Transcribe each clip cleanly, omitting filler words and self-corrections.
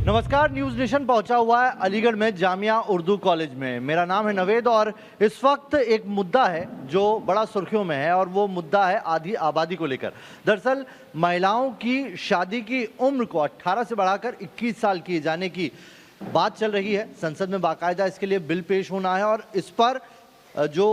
नमस्कार, news nation पहुंचा हुआ है अलीगढ़ में जामिया उर्दू कॉलेज में। मेरा नाम है नवेद और इस वक्त एक मुद्दा है जो बड़ा सुर्खियों में है और वो मुद्दा है आधी आबादी को लेकर। दरअसल महिलाओं की शादी की उम्र को 18 से बढ़ाकर 21 साल किए जाने की बात चल रही है। संसद में बाकायदा इसके लिए बिल पेश होना है और इस पर जो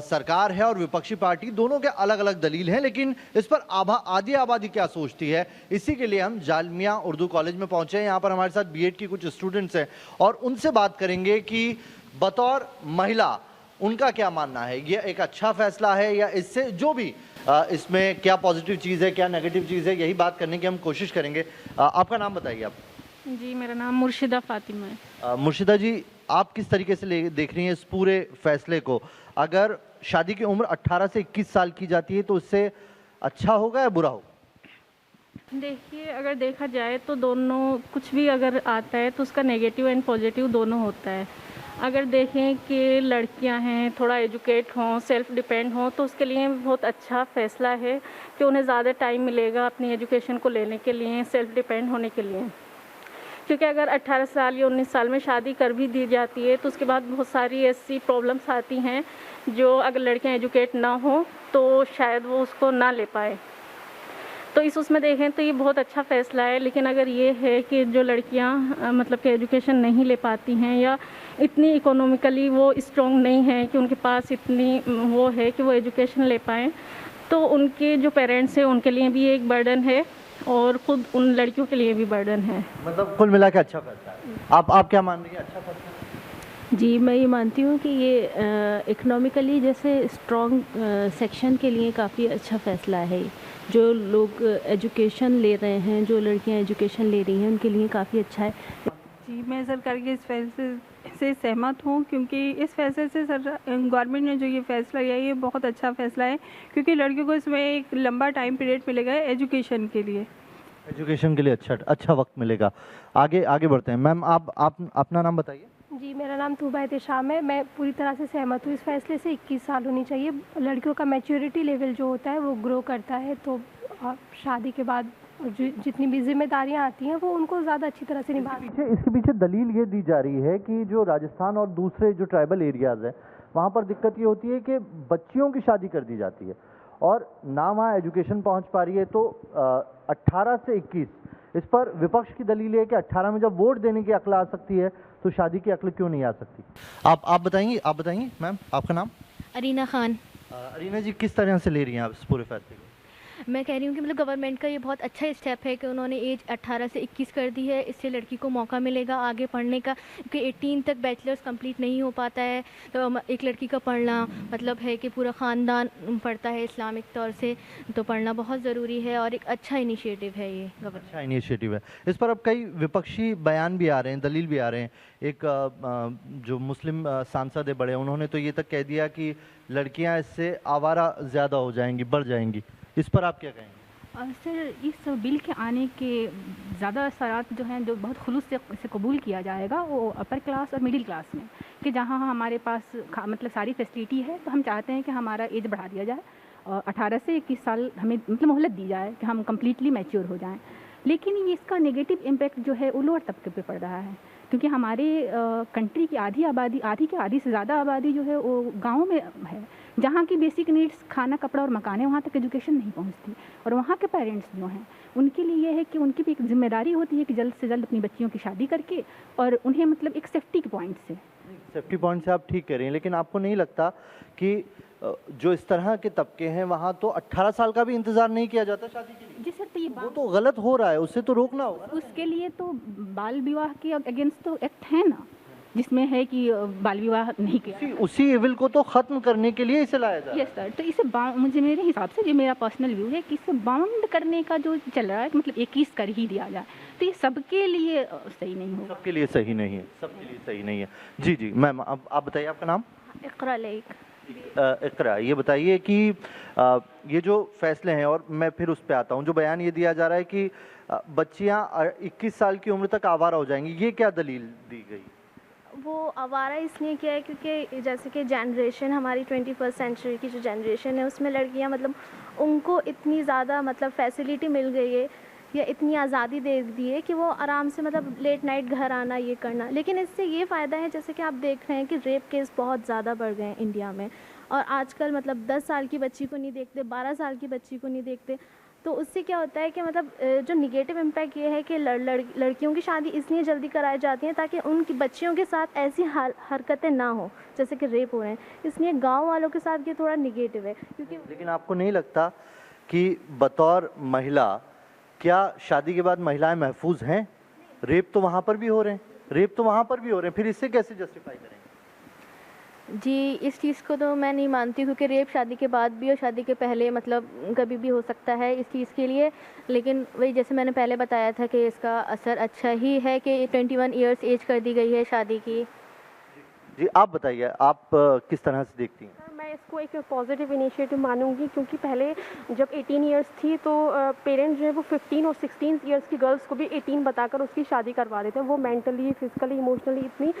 सरकार है और विपक्षी पार्टी दोनों के अलग अलग दलील हैं, लेकिन इस पर आधी आबादी क्या सोचती है, इसी के लिए हम जामिया उर्दू कॉलेज में पहुंचे हैं। यहाँ पर हमारे साथ बीएड की कुछ स्टूडेंट्स हैं और उनसे बात करेंगे कि बतौर महिला उनका क्या मानना है, ये एक अच्छा फैसला है या इससे जो भी इसमें क्या पॉजिटिव चीज़ है, क्या नेगेटिव चीज़ है, यही बात करने की हम कोशिश करेंगे। आपका नाम बताइए आप। जी, मेरा नाम मुर्शिदा फातिमा है। मुर्शिदा जी, आप किस तरीके से देख रही हैं इस पूरे फैसले को? अगर शादी की उम्र 18 से 21 साल की जाती है तो इससे अच्छा होगा या बुरा होगा? देखिए, अगर देखा जाए तो दोनों कुछ भी अगर आता है तो उसका नेगेटिव एंड पॉजिटिव दोनों होता है। अगर देखें कि लड़कियां हैं, थोड़ा एजुकेट हों, सेल्फ डिपेंड हों, तो उसके लिए बहुत अच्छा फ़ैसला है कि उन्हें ज़्यादा टाइम मिलेगा अपनी एजुकेशन को लेने के लिए, सेल्फ डिपेंड होने के लिए। क्योंकि अगर 18 साल या 19 साल में शादी कर भी दी जाती है तो उसके बाद बहुत सारी ऐसी प्रॉब्लम्स आती हैं जो अगर लड़कियां एजुकेट ना हो तो शायद वो उसको ना ले पाए। तो उसमें देखें तो ये बहुत अच्छा फ़ैसला है। लेकिन अगर ये है कि जो लड़कियां मतलब कि एजुकेशन नहीं ले पाती हैं या इतनी इकोनॉमिकली वो स्ट्रॉन्ग नहीं है कि उनके पास इतनी वो है कि वो एजुकेशन ले पाएँ, तो उनके जो पेरेंट्स हैं उनके लिए भी एक बर्डन है और ख़ुद उन लड़कियों के लिए भी बर्डन है। मतलब कुल मिला के अच्छा फैसला है। आप क्या मान रही हैं, अच्छा फैसला है? जी, मैं ये मानती हूँ कि ये इकोनॉमिकली जैसे स्ट्रॉन्ग सेक्शन के लिए काफ़ी अच्छा फ़ैसला है। जो लोग एजुकेशन ले रहे हैं, जो लड़कियाँ एजुकेशन ले रही हैं, उनके लिए काफ़ी अच्छा है। जी, मैं सरकार के इस फैसले से सहमत हूँ, क्योंकि इस फैसले से गवर्नमेंट ने जो ये फ़ैसला लिया है ये बहुत अच्छा फ़ैसला है, क्योंकि लड़कियों को इसमें एक लंबा टाइम पीरियड मिलेगा एजुकेशन के लिए। एजुकेशन के लिए अच्छा वक्त मिलेगा। आगे बढ़ते हैं। मैम, आप अपना नाम बताइए। जी, मेरा नाम तूबा एहतिशाम है। मैं पूरी तरह से सहमत हूँ इस फैसले से। 21 साल होनी चाहिए। लड़कियों का मैच्योरिटी लेवल जो होता है वो ग्रो करता है, तो शादी के बाद जितनी भी जिम्मेदारियां आती हैं वो उनको ज़्यादा अच्छी तरह से इसके पीछे दलील ये दी जा रही है कि जो राजस्थान और दूसरे जो ट्राइबल एरियाज़ हैं वहाँ पर दिक्कत ये होती है कि बच्चियों की शादी कर दी जाती है और ना वहाँ एजुकेशन पहुँच पा रही है। तो 18 से 21, इस पर विपक्ष की दलील है कि 18 में जब वोट देने की अक्ल आ सकती है तो शादी की अक्ल क्यों नहीं आ सकती? आप बताएंगी मैम, आपका नाम? अरीना खान। अरीना जी, किस तरह से ले रही हैं आप इस पूरे फैसले को? मैं कह रही हूँ कि मतलब गवर्नमेंट का ये बहुत अच्छा स्टेप है कि उन्होंने एज 18 से 21 कर दी है। इससे लड़की को मौका मिलेगा आगे पढ़ने का, क्योंकि 18 तक बैचलर्स कंप्लीट नहीं हो पाता है। तो एक लड़की का पढ़ना मतलब है कि पूरा ख़ानदान पढ़ता है इस्लामिक तौर से, तो पढ़ना बहुत ज़रूरी है और एक अच्छा इनिशिएटिव है ये गवर्नमेंट। अच्छा इनिशिएटिव है। इस पर अब कई विपक्षी बयान भी आ रहे हैं, दलील भी आ रहे हैं। एक जो मुस्लिम सांसद है बड़े, उन्होंने तो ये तक कह दिया कि लड़कियां इससे आवारा ज़्यादा हो जाएंगी, बढ़ जाएंगी। इस पर आप क्या कहेंगे? सर, इस बिल के आने के ज़्यादा असरात जो हैं, जो बहुत खुलूस से इसे कबूल किया जाएगा वो अपर क्लास और मिडिल क्लास में, कि जहाँ हमारे पास मतलब सारी फैसिलिटी है, तो हम चाहते हैं कि हमारा एज बढ़ा दिया जाए और 18 से 21 साल हमें मतलब मोहलत दी जाए कि हम कम्प्लीटली मैच्योर हो जाएँ। लेकिन ये इसका नेगेटिव इम्पैक्ट जो है वो लोअर तबके पे पड़ रहा है, क्योंकि हमारे कंट्री की आधी से ज़्यादा आबादी जो है वो गाँव में है, जहाँ की बेसिक नीड्स खाना, कपड़ा और मकान है, वहाँ तक एजुकेशन नहीं पहुँचती। और वहाँ के पेरेंट्स जो हैं उनके लिए ये है कि उनकी भी एक जिम्मेदारी होती है कि जल्द से जल्द अपनी बच्चियों की शादी करके और उन्हें मतलब एक सेफ्टी के पॉइंट से आप ठीक कह रही हैं, लेकिन आपको नहीं लगता कि जो इस तरह के तबके हैं वहाँ तो 18 साल का भी इंतजार नहीं किया जाता शादी के लिए? जी सर, तो ये वो तो गलत हो रहा है, उससे तो रोकना होगा। उसके लिए तो बाल विवाह के अगेंस्ट तो एक्ट है ना, जिसमें है कि बाल विवाह नहीं किया। उसी एविल को तो खत्म करने के लिए इसे लाया जाए। यस सर, तो इसे मुझे मेरे हिसाब से, जो मेरा पर्सनल व्यू है, कि इसे बाउंड करने का जो चल रहा है, मतलब 21 कर ही दिया जाए, तो ये सबके लिए सही नहीं होगा। सबके लिए सही नहीं है। जी मैम, अब आप बताइए, आपका नाम? इकरा लेक। इकरा, ये बताइए कि ये जो फैसले हैं, और मैं फिर उस पर आता हूँ, जो बयान ये दिया जा रहा है कि बच्चियाँ 21 साल की उम्र तक आवारा हो जाएंगी, ये क्या दलील दी गई? वो आवारा इसलिए किया है क्योंकि जैसे कि जनरेशन हमारी 21st सेंचुरी की जो जनरेशन है उसमें लड़कियां मतलब उनको इतनी ज़्यादा मतलब फैसिलिटी मिल गई है या इतनी आज़ादी दे दी है कि वो आराम से मतलब लेट नाइट घर आना ये करना। लेकिन इससे ये फ़ायदा है जैसे कि आप देख रहे हैं कि रेप केस बहुत ज़्यादा बढ़ गए हैं इंडिया में, और आजकल मतलब 10 साल की बच्ची को नहीं देखते, 12 साल की बच्ची को नहीं देखते। तो उससे क्या होता है कि मतलब जो निगेटिव इम्पैक्ट ये है कि लड़कियों की शादी इसलिए जल्दी कराई जाती हैं ताकि उनकी बच्चियों के साथ ऐसी हरकतें ना हो जैसे कि रेप हो रहे हैं। इसलिए गांव वालों के साथ ये थोड़ा निगेटिव है क्योंकि लेकिन आपको नहीं लगता कि बतौर महिला क्या शादी के बाद महिलाएं महफूज हैं? रेप तो वहाँ पर भी हो रहे हैं, फिर इससे कैसे जस्टिफाई करेंगे? जी, इस चीज़ को तो मैं नहीं मानती क्योंकि रेप शादी के बाद भी और शादी के पहले मतलब कभी भी हो सकता है इस चीज़ के लिए। लेकिन वही जैसे मैंने पहले बताया था कि इसका असर अच्छा ही है कि 21 इयर्स एज कर दी गई है शादी की। जी आप बताइए, आप किस तरह से देखती हैं? मैं इसको एक पॉजिटिव इनिशिएटिव मानूंगी क्योंकि पहले जब 18 इयर्स थी तो पेरेंट्स जो है वो 15 और 16 इयर्स की गर्ल्स को भी 18 बताकर उसकी शादी करवा देते हैं। वो मेंटली, फिजिकली, इमोशनली इतनी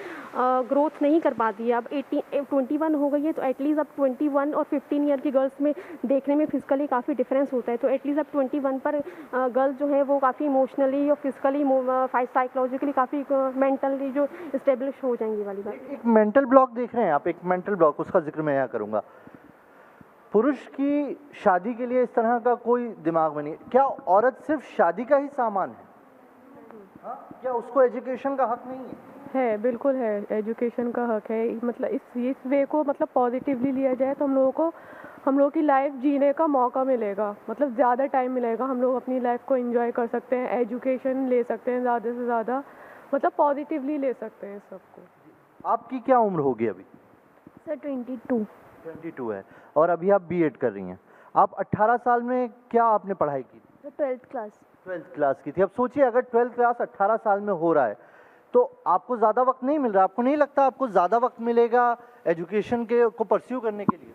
ग्रोथ नहीं कर पाती है। अब 21 हो गई है तो एटलीस्ट अब 21 और 15 ईयर की गर्ल्स में देखने में फिजिकली काफ़ी डिफरेंस होता है। तो एटलीस्ट अब 21 पर गर्ल्स जो है वो काफ़ी इमोशनली और फिजिकली, साइकोलॉजिकली काफ़ी मेंटली जो इस्टेब्लिश हो जाएंगी वाली बात। एक मेंटल ब्लॉक देख रहे हैं आप, एक मेंटल ब्लॉक, उसका जिक्र मैं यहाँ करूँगा। पुरुष की शादी के लिए इस तरह का कोई दिमाग में नहीं। क्या औरत सिर्फ शादी का ही सामान है? हाँ? क्या उसको एजुकेशन का हक नहीं है? बिल्कुल है, एजुकेशन का हक है। मतलब इस वे को मतलब पॉजिटिवली लिया जाए तो हम लोग की लाइफ जीने का मौका मिलेगा, मतलब ज़्यादा टाइम मिलेगा। हम लोग अपनी लाइफ को एंजॉय कर सकते हैं, एजुकेशन ले सकते हैं ज़्यादा से ज़्यादा, मतलब पॉजिटिवली ले सकते हैं सबको। आपकी क्या उम्र होगी अभी? सर 22 है और अभी आप बीएड कर रही हैं। आप 18 साल में क्या आपने पढ़ाई की? 12th क्लास की थी। अब सोचिए अगर 12th क्लास 18 साल में हो रहा है तो आपको ज़्यादा वक्त नहीं मिल रहा। आपको नहीं लगता आपको ज़्यादा वक्त मिलेगा एजुकेशन को परस्यू करने के लिए?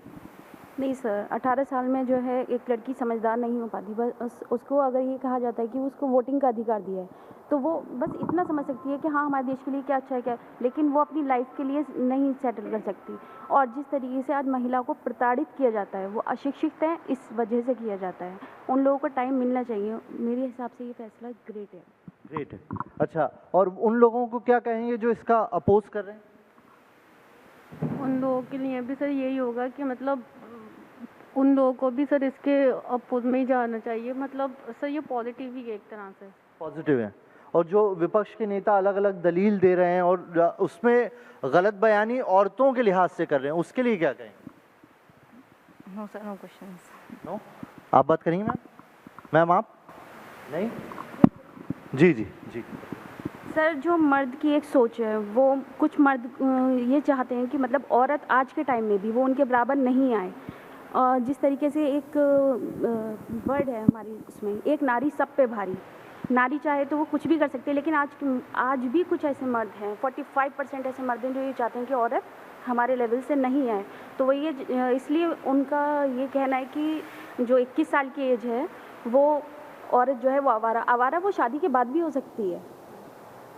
नहीं सर, 18 साल में जो है एक लड़की समझदार नहीं हो पाती। बस उसको अगर ये कहा जाता है कि उसको वोटिंग का अधिकार दिया है तो वो बस इतना समझ सकती है कि हाँ हमारे देश के लिए क्या अच्छा है क्या, लेकिन वो अपनी लाइफ के लिए नहीं सेटल कर सकती। और जिस तरीके से आज महिला को प्रताड़ित किया जाता है, वो अशिक्षित हैं, इस वजह से किया जाता है। उन लोगों को टाइम मिलना चाहिए। मेरे हिसाब से ये फैसला ग्रेट है। अच्छा, और उन लोगों को क्या कहेंगे जो इसका अपोज कर रहे हैं? उन लोगों के लिए भी सर यही होगा कि मतलब उन लोगों को भी सर इसके अपोज में ही जाना चाहिए। मतलब सर ये पॉजिटिव ही है, एक तरह से पॉजिटिव है। और जो विपक्ष के नेता अलग अलग दलील दे रहे हैं और उसमें गलत बयानी औरतों के लिहाज से कर रहे हैं, उसके लिए क्या कहेंगे? No sir, no questions. No, आप बात करेंगे मैम? आप नहीं? जी सर, जो मर्द की एक सोच है, वो कुछ मर्द ये चाहते हैं कि मतलब औरत आज के टाइम में भी वो उनके बराबर नहीं आए। जिस तरीके से एक वर्ड है हमारी उसमें, एक नारी सब पे भारी। नारी चाहे तो वो कुछ भी कर सकती है, लेकिन आज भी कुछ ऐसे मर्द हैं, 45% ऐसे मर्द हैं जो ये चाहते हैं कि औरत हमारे लेवल से नहीं आए। तो वो ये इसलिए उनका ये कहना है कि जो 21 साल की एज है वो औरत जो है वो आवारा वो शादी के बाद भी हो सकती है,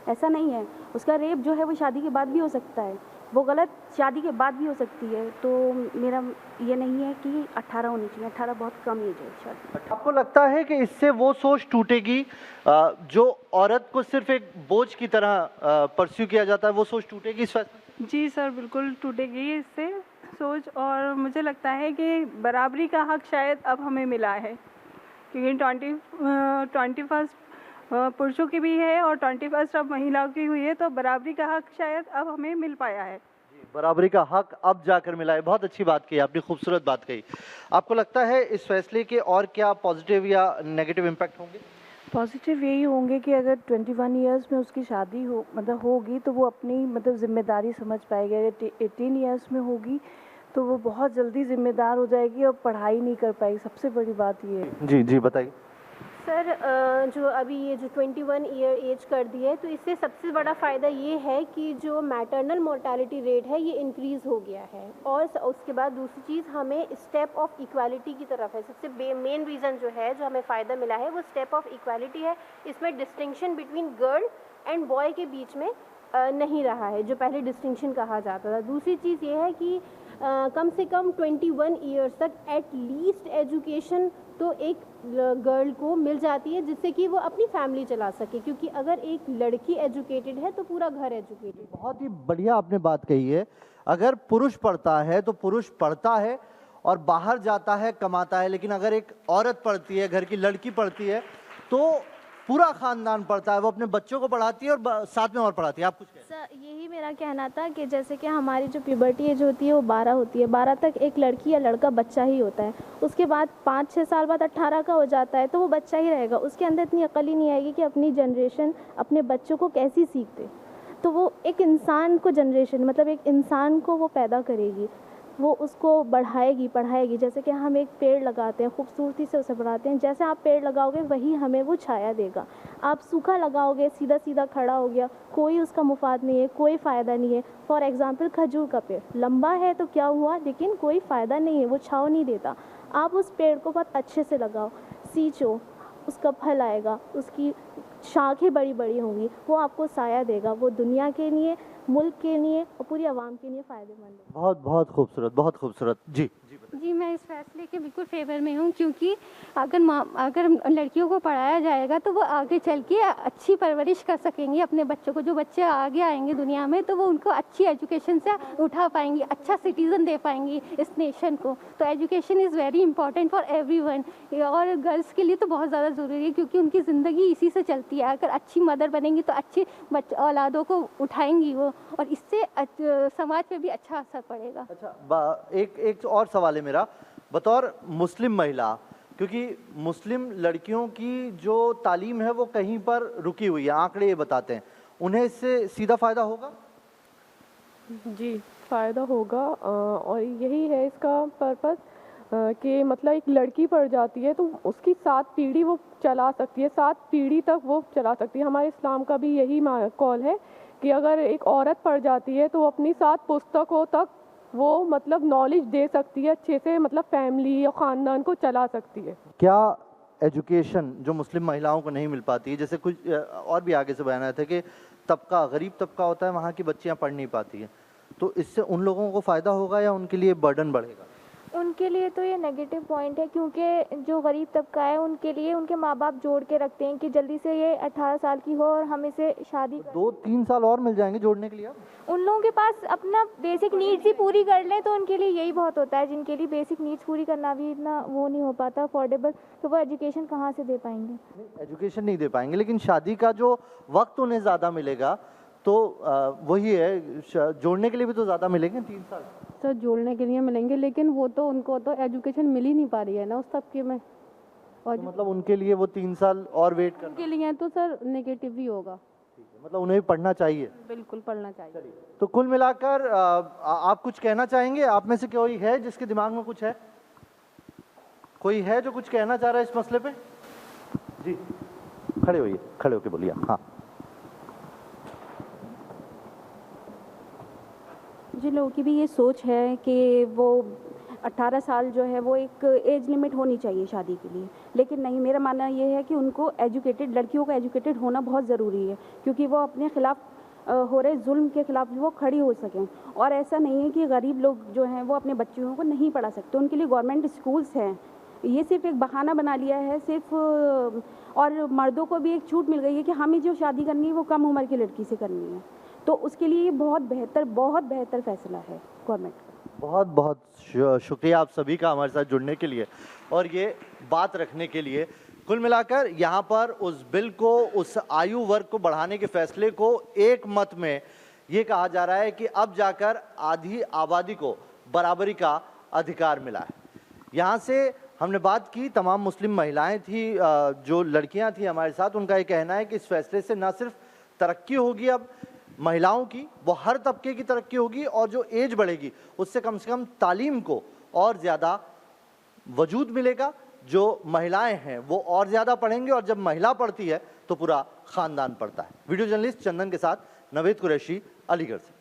ऐसा नहीं है। उसका रेप जो है वो शादी के बाद भी हो सकता है, वो गलत शादी के बाद भी हो सकती है। तो मेरा ये नहीं है कि 18 होनी चाहिए, 18 बहुत कम एज है शादी। आपको लगता है कि इससे वो सोच टूटेगी जो औरत को सिर्फ एक बोझ की तरह परस्यू किया जाता है, वो सोच टूटेगी इस फैसले? जी सर, बिल्कुल टूटेगी इससे सोच। और मुझे लगता है कि बराबरी का हक शायद अब हमें मिला है, क्योंकि 21 पुरुषों की भी है और 21 अब महिलाओं की हुई है, तो बराबरी का हक शायद अब हमें मिल पाया है। बराबरी का हक अब जाकर मिला है। बहुत अच्छी बात कही आपने, खूबसूरत बात कही। आपको लगता है इस फैसले के और क्या पॉजिटिव या नेगेटिव इम्पैक्ट होंगे? पॉजिटिव यही होंगे कि अगर 21 इयर्स में उसकी शादी होगी तो वो अपनी जिम्मेदारी समझ पाएगी। अगर 18 इयर्स में होगी तो वो बहुत जल्दी जिम्मेदार हो जाएगी और पढ़ाई नहीं कर पाएगी। सबसे बड़ी बात ये है। जी बताइए सर। जो अभी ये जो 21 ईयर एज कर दी है, तो इससे सबसे बड़ा फ़ायदा ये है कि जो मैटरनल मोर्टालिटी रेट है ये इंक्रीज़ हो गया है। और उसके बाद दूसरी चीज़, हमें स्टेप ऑफ इक्वालिटी की तरफ है। सबसे मेन रीज़न जो है जो हमें फ़ायदा मिला है वो स्टेप ऑफ इक्वालिटी है। इसमें distinction between girl and boy के बीच में नहीं रहा है, जो पहले डिस्टिंक्शन कहा जाता था। दूसरी चीज़ ये है कि कम से कम 21 ईयर्स तक एट लीस्ट एजुकेशन तो एक गर्ल को मिल जाती है, जिससे कि वो अपनी फैमिली चला सके, क्योंकि अगर एक लड़की एजुकेटेड है तो पूरा घर एजुकेटेड। बहुत ही बढ़िया आपने बात कही है। अगर पुरुष पढ़ता है तो पुरुष पढ़ता है और बाहर जाता है, कमाता है, लेकिन अगर एक औरत पढ़ती है, घर की लड़की पढ़ती है, तो पूरा खानदान पढ़ता है, वो अपने बच्चों को पढ़ाती है और साथ में और पढ़ाती है। आप कुछ कहें? सर यही मेरा कहना था कि जैसे कि हमारी जो प्यूबर्टी एज होती है वो 12 होती है, 12 तक एक लड़की या लड़का बच्चा ही होता है। उसके बाद 5-6 साल बाद 18 का हो जाता है तो वो बच्चा ही रहेगा, उसके अंदर इतनी अकल ही नहीं आएगी कि अपनी जनरेशन अपने बच्चों को कैसी सीख दे। तो वो एक इंसान को जनरेशन मतलब एक इंसान को वो पैदा करेगी, वो उसको बढ़ाएगी पढ़ाएगी। जैसे कि हम एक पेड़ लगाते हैं, खूबसूरती से उसे बढ़ाते हैं, जैसे आप पेड़ लगाओगे वही हमें वो छाया देगा। आप सूखा लगाओगे, सीधा सीधा खड़ा हो गया, कोई उसका मुफाद नहीं है, कोई फ़ायदा नहीं है। फॉर एग्ज़ाम्पल खजूर का पेड़ लंबा है तो क्या हुआ, लेकिन कोई फ़ायदा नहीं है, वो छाँव नहीं देता। आप उस पेड़ को बहुत अच्छे से लगाओ, सींचो, उसका फल आएगा, उसकी शाखें बड़ी बड़ी होंगी, वो आपको साया देगा, वो दुनिया के लिए, मुल्क के लिए और पूरी आवाम के लिए फ़ायदेमंद है। बहुत बहुत खूबसूरत, बहुत खूबसूरत। जी जी, मैं इस फैसले के बिल्कुल फेवर में हूँ, क्योंकि अगर लड़कियों को पढ़ाया जाएगा तो वो आगे चल के अच्छी परवरिश कर सकेंगी अपने बच्चों को। जो बच्चे आगे आएंगे दुनिया में तो वो उनको अच्छी एजुकेशन से उठा पाएंगी, अच्छा सिटीज़न दे पाएंगी इस नेशन को। तो education is very important for everyone, और गर्ल्स के लिए तो बहुत ज़्यादा ज़रूरी है, क्योंकि उनकी ज़िंदगी इसी से चलती है। अगर अच्छी मदर बनेंगी तो अच्छी औलादों को उठाएंगी वो, और इससे समाज पे भी अच्छा असर पड़ेगा। अच्छा, एक और सवाल है मेरा, बतौर मुस्लिम महिला, क्योंकि मुस्लिम लड़कियों की जो तालीम है वो कहीं पर रुकी हुई है, आंकड़े ये बताते हैं, उन्हें इससे सीधा फ़ायदा होगा? जी, फ़ायदा होगा, और यही है इसका पर्पस कि मतलब एक लड़की पढ़ जाती है तो उसकी 7 पीढ़ी वो चला सकती है, 7 पीढ़ी तक वो चला सकती है। हमारे इस्लाम का भी यही कॉल है कि अगर एक औरत पढ़ जाती है तो वो अपनी 7 पुस्तकों तक वो मतलब नॉलेज दे सकती है, अच्छे से मतलब फैमिली और ख़ानदान को चला सकती है। क्या एजुकेशन जो मुस्लिम महिलाओं को नहीं मिल पाती है, जैसे कुछ और भी आगे से बयान आया था कि तबका गरीब तबका होता है, वहाँ की बच्चियाँ पढ़ नहीं पाती हैं, तो इससे उन लोगों को फ़ायदा होगा या उनके लिए बर्डन बढ़ेगा? उनके लिए तो ये नेगेटिव पॉइंट है, क्योंकि जो गरीब तबका है उनके लिए उनके माँ बाप जोड़ के रखते हैं कि जल्दी से ये 18 साल की हो और हम इसे शादी 2-3 साल और मिल जाएंगे जोड़ने के लिए। उन लोगों के पास अपना बेसिक नीड्स ही पूरी कर लें तो उनके लिए यही बहुत होता है। जिनके लिए बेसिक नीड्स पूरी करना भी इतना वो नहीं हो पाता अफोर्डेबल, तो वो एजुकेशन कहाँ से दे पाएंगे? एजुकेशन नहीं दे पाएंगे, लेकिन शादी का जो वक्त उन्हें ज़्यादा मिलेगा तो वही है, जोड़ने के लिए भी तो ज़्यादा मिलेंगे 3 साल। सर जोड़ने के लिए मिलेंगे, लेकिन वो तो उनको तो एजुकेशन मिल ही नहीं पा रही है ना उस तबके में, और तो मतलब उनके लिए वो 3 साल और वेट करना उनके लिए तो सर नेगेटिव ही होगा। मतलब उन्हें भी पढ़ना चाहिए। बिल्कुल पढ़ना चाहिए। तो कुल मिलाकर आप कुछ कहना चाहेंगे? आप में से कोई है जिसके दिमाग में कुछ है? कोई है जो कुछ कहना चाह रहा है इस मसले पे? जी खड़े होइए, खड़े होके बोलिए। हाँ जी, लोगों की भी ये सोच है कि वो 18 साल जो है वो एक एज लिमिट होनी चाहिए शादी के लिए, लेकिन नहीं, मेरा मानना ये है कि उनको एजुकेटेड, लड़कियों को एजुकेटेड होना बहुत ज़रूरी है, क्योंकि वो अपने ख़िलाफ़ हो रहे जुल्म के ख़िलाफ़ वो खड़ी हो सकें। और ऐसा नहीं है कि गरीब लोग जो हैं वो अपने बच्चों को नहीं पढ़ा सकते, उनके लिए गवर्नमेंट स्कूल्स हैं। ये सिर्फ एक बहाना बना लिया है सिर्फ, और मर्दों को भी एक छूट मिल गई है कि हमें जो शादी करनी है वो कम उम्र की लड़की से करनी है, तो उसके लिए ये बहुत बेहतर फैसला है गवर्नमेंट का। बहुत बहुत शुक्रिया आप सभी का हमारे साथ जुड़ने के लिए और ये बात रखने के लिए। कुल मिलाकर यहाँ पर उस बिल को, उस आयु वर्ग को बढ़ाने के फैसले को एक मत में ये कहा जा रहा है कि अब जाकर आधी आबादी को बराबरी का अधिकार मिला है। यहाँ से हमने बात की, तमाम मुस्लिम महिलाएं थी, जो लड़कियां थी हमारे साथ, उनका ये कहना है कि इस फैसले से न सिर्फ तरक्की होगी अब महिलाओं की, वो हर तबके की तरक्की होगी, और जो एज बढ़ेगी उससे कम से कम तालीम को और ज़्यादा वजूद मिलेगा। जो महिलाएं हैं वो और ज़्यादा पढ़ेंगे, और जब महिला पढ़ती है तो पूरा ख़ानदान पढ़ता है। वीडियो जर्नलिस्ट चंदन के साथ नवेद कुरैशी, अलीगढ़ से।